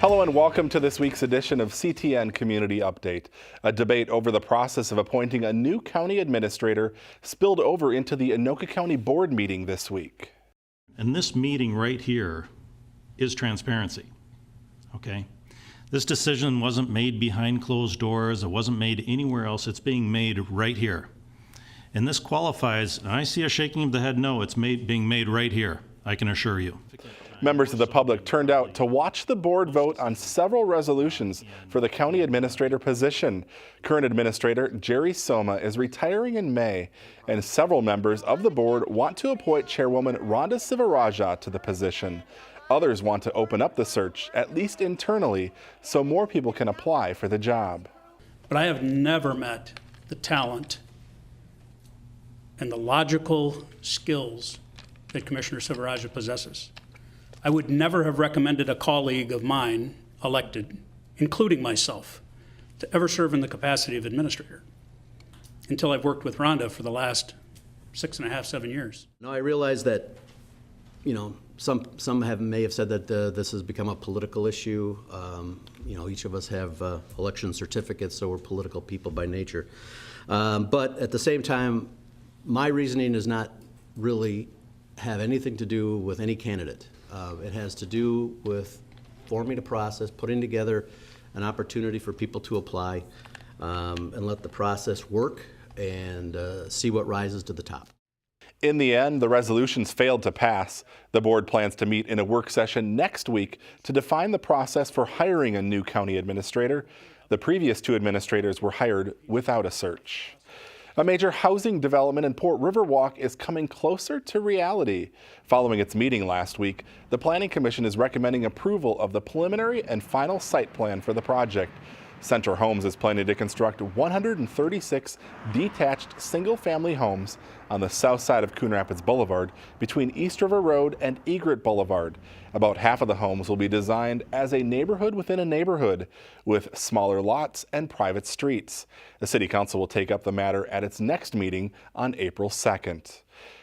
Hello and welcome to this week's edition of CTN Community Update. A debate over the process of appointing a new county administrator spilled over into the Anoka County Board meeting this week. And this meeting right here is transparency, okay? This decision wasn't made behind closed doors. It wasn't made anywhere else. It's being made right here. And this qualifies, and I see a shaking of the head, no, it's being made right here, I can assure you. Members of the public turned out to watch the board vote on several resolutions for the county administrator position. Current administrator Jerry Soma is retiring in May, and several members of the board want to appoint Chairwoman Rhonda Sivaraja to the position. Others want to open up the search, at least internally, so more people can apply for the job. But I have never met the talent and the logical skills that Commissioner Sivaraja possesses. I would never have recommended a colleague of mine elected, including myself, to ever serve in the capacity of administrator until I've worked with Rhonda for the last 6.5, 7 years. Now I realize that, some may have said that this has become a political issue. Each of us have election certificates, so we're political people by nature. But at the same time, my reasoning does not really have anything to do with any candidate. It has to do with forming a process, putting together an opportunity for people to apply, and let the process work and see what rises to the top. In the end, the resolutions failed to pass. The board plans to meet in a work session next week to define the process for hiring a new county administrator. The previous two administrators were hired without a search. A major housing development in Port Riverwalk is coming closer to reality. Following its meeting last week, the Planning Commission is recommending approval of the preliminary and final site plan for the project. Center Homes is planning to construct 136 detached single-family homes on the south side of Coon Rapids Boulevard between East River Road and Egret Boulevard. About half of the homes will be designed as a neighborhood within a neighborhood with smaller lots and private streets. The City Council will take up the matter at its next meeting on April 2nd.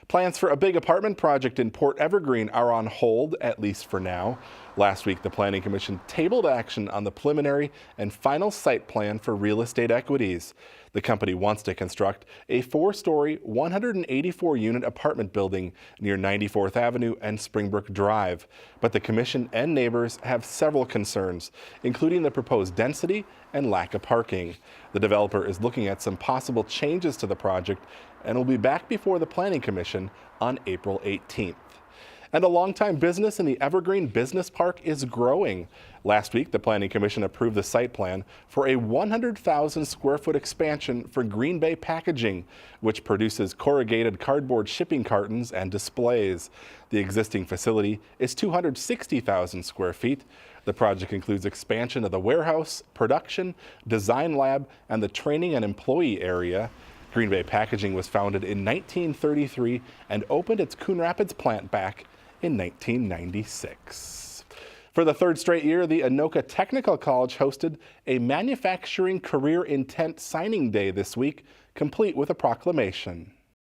Plans for a big apartment project in Port Evergreen are on hold, at least for now. Last week, the Planning Commission tabled action on the preliminary and final site plan for real estate equities. The company wants to construct a 4-story, 184-unit apartment building near 94th Avenue and Springbrook Drive. But the Commission and neighbors have several concerns, including the proposed density and lack of parking. The developer is looking at some possible changes to the project and will be back before the Planning Commission on April 18th. And a longtime business in the Evergreen Business Park is growing. Last week, the Planning Commission approved the site plan for a 100,000 square foot expansion for Green Bay Packaging, which produces corrugated cardboard shipping cartons and displays. The existing facility is 260,000 square feet. The project includes expansion of the warehouse, production, design lab, and the training and employee area. Green Bay Packaging was founded in 1933 and opened its Coon Rapids plant back in 1996. For the third straight year, the Anoka Technical College hosted a Manufacturing Career Intent Signing Day this week, complete with a proclamation.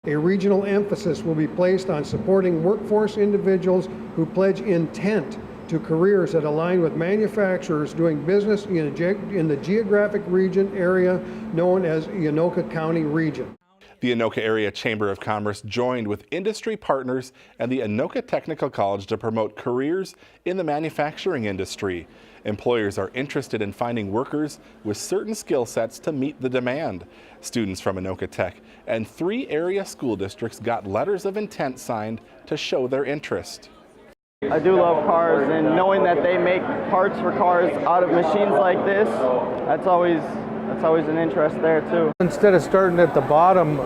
A regional emphasis will be placed on supporting workforce individuals who pledge intent to careers that align with manufacturers doing business in the geographic region area known as the Anoka County region. The Anoka Area Chamber of Commerce joined with industry partners and the Anoka Technical College to promote careers in the manufacturing industry. Employers are interested in finding workers with certain skill sets to meet the demand. Students from Anoka Tech and 3 area school districts got letters of intent signed to show their interest. I do love cars, and knowing that they make parts for cars out of machines like this, that's always an interest there too. Instead of starting at the bottom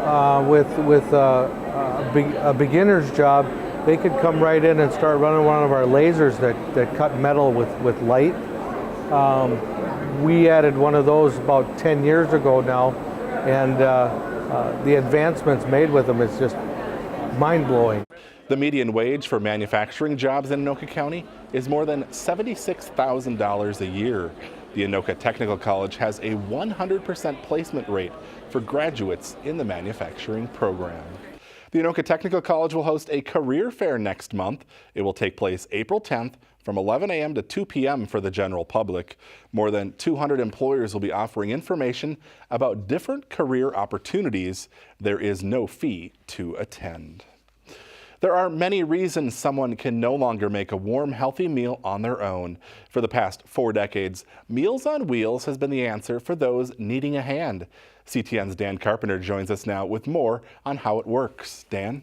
with a beginner's job, they could come right in and start running one of our lasers that cut metal with light. We added one of those about 10 years ago now, and the advancements made with them is just mind-blowing. The median wage for manufacturing jobs in Anoka County is more than $76,000 a year. The Anoka Technical College has a 100% placement rate for graduates in the manufacturing program. The Anoka Technical College will host a career fair next month. It will take place April 10th from 11 a.m. to 2 p.m. for the general public. More than 200 employers will be offering information about different career opportunities. There is no fee to attend. There are many reasons someone can no longer make a warm, healthy meal on their own. For the past 4 decades, Meals on Wheels has been the answer for those needing a hand. CTN's Dan Carpenter joins us now with more on how it works. Dan?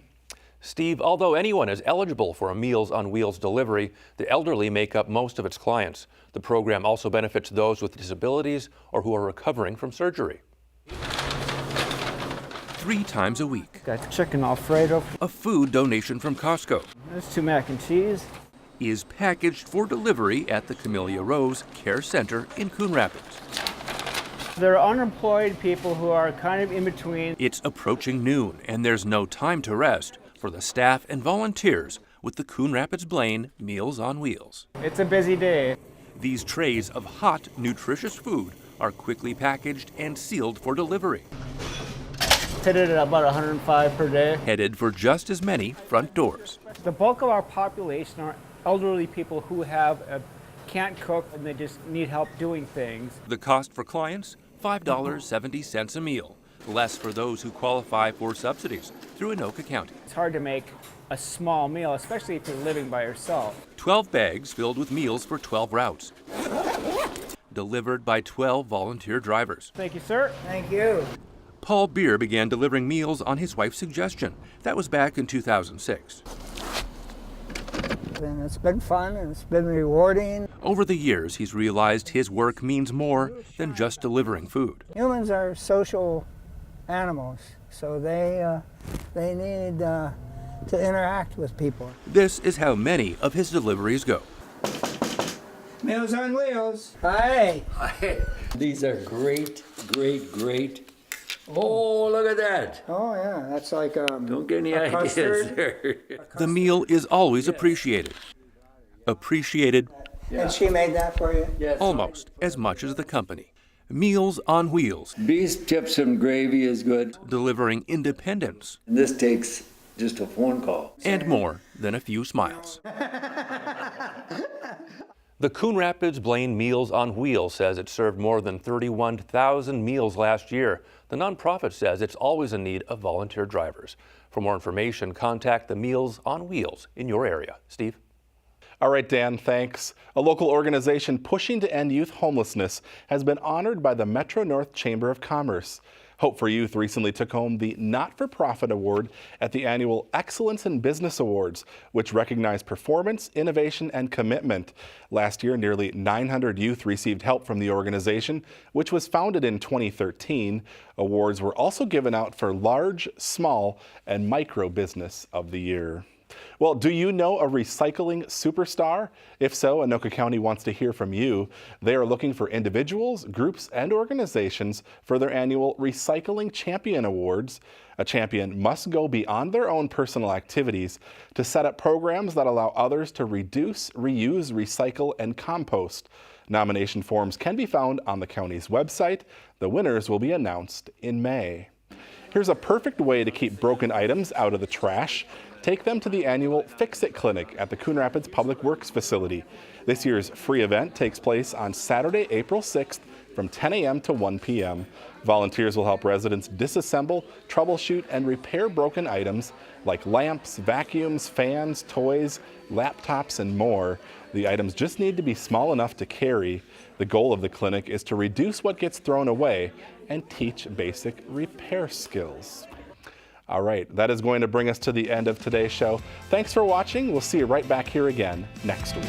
Steve, although anyone is eligible for a Meals on Wheels delivery, the elderly make up most of its clients. The program also benefits those with disabilities or who are recovering from surgery. 3 times a week. Got chicken Alfredo. A food donation from Costco There's 2 mac and cheese. is packaged for delivery at the Camellia Rose Care Center in Coon Rapids. There are unemployed people who are kind of in between. It's approaching noon, and there's no time to rest for the staff and volunteers with the Coon Rapids Blaine Meals on Wheels. It's a busy day. These trays of hot, nutritious food are quickly packaged and sealed for delivery, Hit it at about 105 per day. headed for just as many front doors. The bulk of our population are elderly people who can't cook and they just need help doing things. The cost for clients, $5.70 a meal, less for those who qualify for subsidies through Anoka County. It's hard to make a small meal, especially if you're living by yourself. 12 bags filled with meals for 12 routes, delivered by 12 volunteer drivers. Thank you, sir. Thank you. Paul Beer began delivering meals on his wife's suggestion. That was back in 2006. And it's been fun and it's been rewarding. Over the years, he's realized his work means more than just delivering food. Humans are social animals, so they need to interact with people. This is how many of his deliveries go. Meals on Wheels. Hi. These are great, great, great. Oh, look at that. Oh yeah, that's like Don't get any a ideas custard. there. The meal is always appreciated. Appreciated And she made that for you? Yes. almost as much as the company. Meals on Wheels, Beef chips and gravy is good. delivering independence This takes just a phone call. and more than a few smiles. The Coon Rapids Blaine Meals on Wheels says it served more than 31,000 meals last year. The nonprofit says it's always in need of volunteer drivers. For more information, contact the Meals on Wheels in your area. Steve? All right, Dan, thanks. A local organization pushing to end youth homelessness has been honored by the Metro North Chamber of Commerce. Hope for Youth recently took home the Not-for-Profit Award at the annual Excellence in Business Awards, which recognize performance, innovation, and commitment. Last year, nearly 900 youth received help from the organization, which was founded in 2013. Awards were also given out for Large, Small, and Micro Business of the Year. Well, do you know a recycling superstar? If so, Anoka County wants to hear from you. They are looking for individuals, groups, and organizations for their annual Recycling Champion Awards. A champion must go beyond their own personal activities to set up programs that allow others to reduce, reuse, recycle, and compost. Nomination forms can be found on the county's website. The winners will be announced in May. Here's a perfect way to keep broken items out of the trash. Take them to the annual Fix-It Clinic at the Coon Rapids Public Works facility. This year's free event takes place on Saturday, April 6th from 10 a.m. to 1 p.m. Volunteers will help residents disassemble, troubleshoot, and repair broken items like lamps, vacuums, fans, toys, laptops, and more. The items just need to be small enough to carry. The goal of the clinic is to reduce what gets thrown away and teach basic repair skills. All right, that is going to bring us to the end of today's show. Thanks for watching. We'll see you right back here again next week.